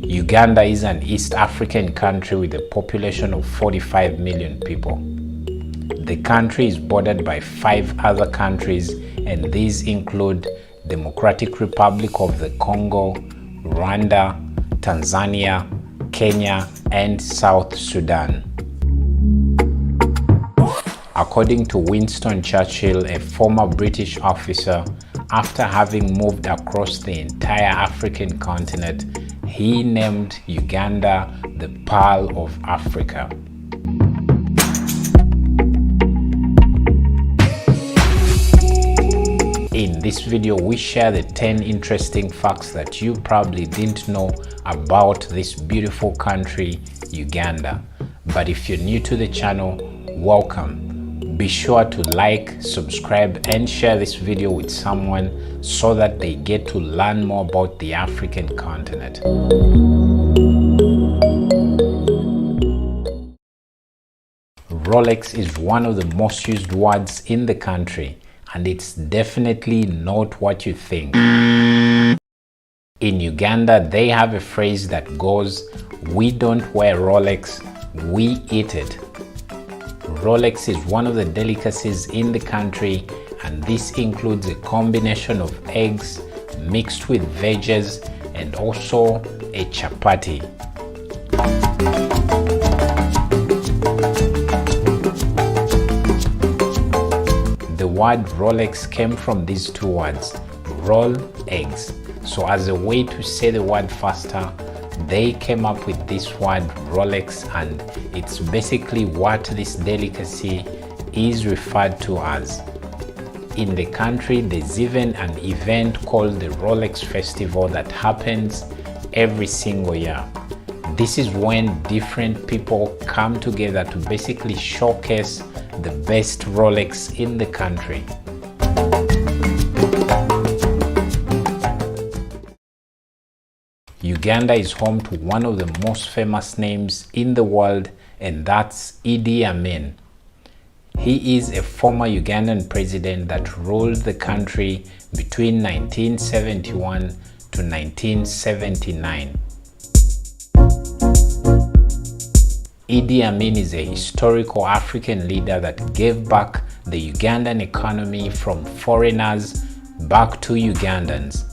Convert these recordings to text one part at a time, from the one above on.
Uganda is an East African country with a population of 45 million people. The country is bordered by 5 other countries, and these include Democratic Republic of the Congo, Rwanda, Tanzania, Kenya, and South Sudan. According to Winston Churchill, a former British officer, after having moved across the entire African continent, he named Uganda the Pearl of Africa. In this video, we share the 10 interesting facts that you probably didn't know about this beautiful country, Uganda. But if you're new to the channel, welcome. Be sure to like, subscribe, and share this video with someone so that they get to learn more about the African continent. Rolex is one of the most used words in the country, and it's definitely not what you think. In Uganda, they have a phrase that goes, "We don't wear Rolex, we eat it." Rolex is one of the delicacies in the country, and this includes a combination of eggs mixed with veggies and also a chapati. The word Rolex came from these two words, roll, eggs. So as a way to say the word faster, they came up with this word Rolex, and it's basically what this delicacy is referred to as. In the country, there's even an event called the Rolex Festival that happens every single year. This is when different people come together to basically showcase the best Rolex in the country. Uganda is home to one of the most famous names in the world, and that's Idi Amin. He is a former Ugandan president that ruled the country between 1971 to 1979. Idi Amin is a historical African leader that gave back the Ugandan economy from foreigners back to Ugandans.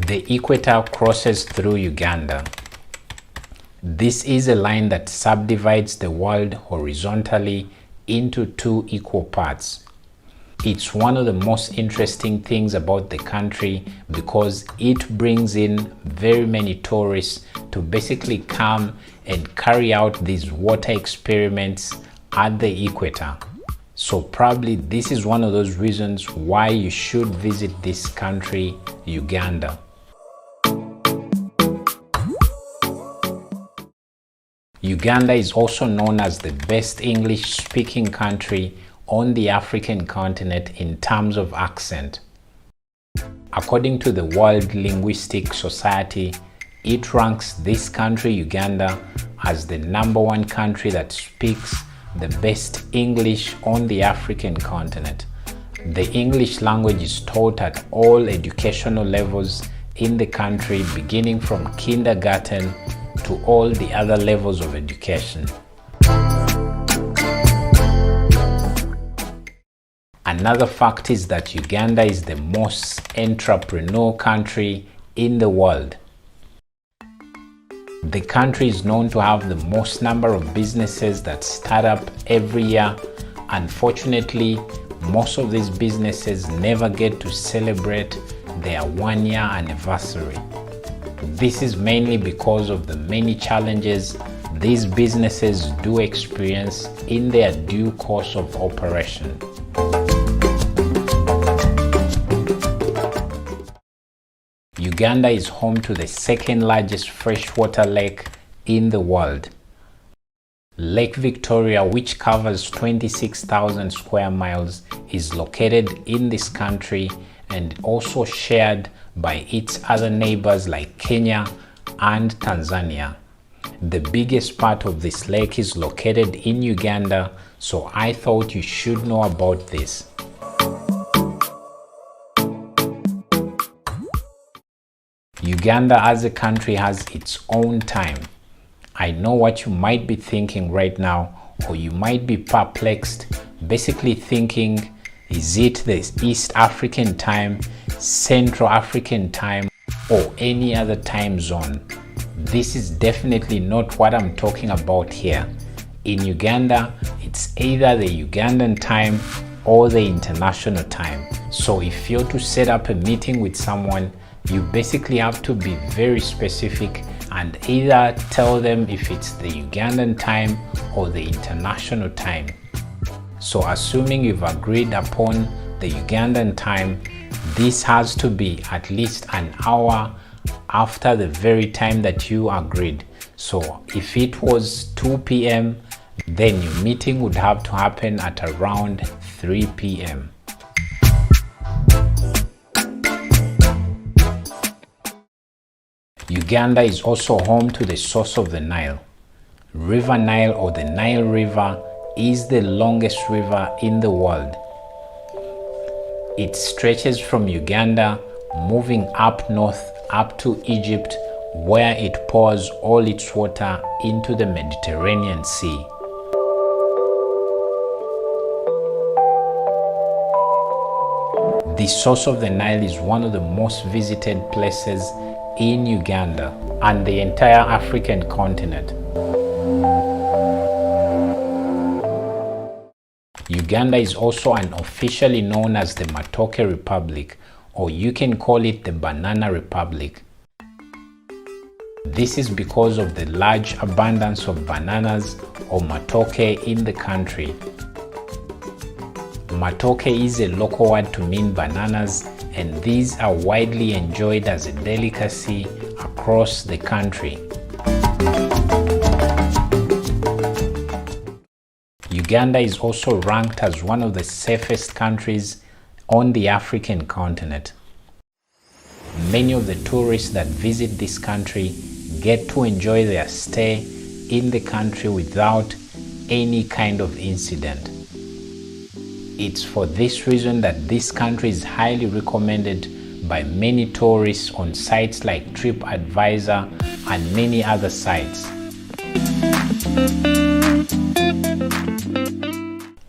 The equator crosses through Uganda. This is a line that subdivides the world horizontally into 2 equal parts. It's one of the most interesting things about the country because it brings in very many tourists to basically come and carry out these water experiments at the equator. So probably this is one of those reasons why you should visit this country, Uganda. Uganda is also known as the best English-speaking country on the African continent in terms of accent. According to the World Linguistic Society, it ranks this country, Uganda, as the #1 country that speaks the best English on the African continent. The English language is taught at all educational levels in the country, beginning from kindergarten to all the other levels of education. Another fact is that Uganda is the most entrepreneurial country in the world. The country is known to have the most number of businesses that start up every year. Unfortunately, most of these businesses never get to celebrate their 1-year anniversary. This is mainly because of the many challenges these businesses do experience in their due course of operation. Uganda is home to the 2nd largest freshwater lake in the world. Lake Victoria, which covers 26,000 square miles, is located in this country and also shared by its other neighbors like Kenya and Tanzania. The biggest part of this lake is located in Uganda, so I thought you should know about this. Uganda as a country has its own time. I know what you might be thinking right now, or you might be perplexed, basically thinking, is it the East African time, Central African time, or any other time zone? This is definitely not what I'm talking about here. In Uganda, it's either the Ugandan time or the international time. So if you're to set up a meeting with someone, you basically have to be very specific and either tell them if it's the Ugandan time or the international time. So assuming you've agreed upon the Ugandan time, this has to be at least an hour after the very time that you agreed. So if it was 2 p.m., then your meeting would have to happen at around 3 p.m. Uganda is also home to the source of the Nile. River Nile, or the Nile River, is the longest river in the world. It stretches from Uganda, moving up north up to Egypt, where it pours all its water into the Mediterranean Sea. The source of the Nile is one of the most visited places in Uganda and the entire African continent. Uganda is also unofficially known as the Matoke Republic, or you can call it the Banana Republic. This is because of the large abundance of bananas or matoke in the country. Matoke is a local word to mean bananas, and these are widely enjoyed as a delicacy across the country. Uganda is also ranked as one of the safest countries on the African continent. Many of the tourists that visit this country get to enjoy their stay in the country without any kind of incident. It's for this reason that this country is highly recommended by many tourists on sites like TripAdvisor and many other sites.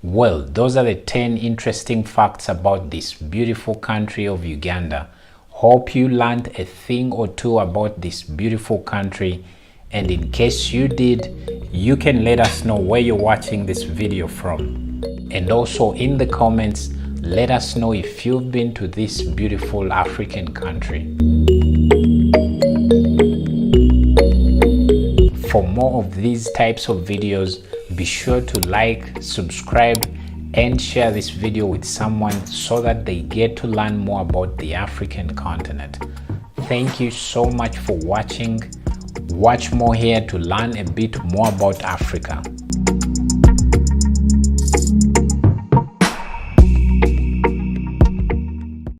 Well, those are the 10 interesting facts about this beautiful country of Uganda. Hope you learned a thing or two about this beautiful country, and in case you did, you can let us know where you're watching this video from. And also in the comments, let us know if you've been to this beautiful African country. For more of these types of videos, be sure to like, subscribe, and share this video with someone so that they get to learn more about the African continent. Thank you so much for watching. Watch more here to learn a bit more about Africa.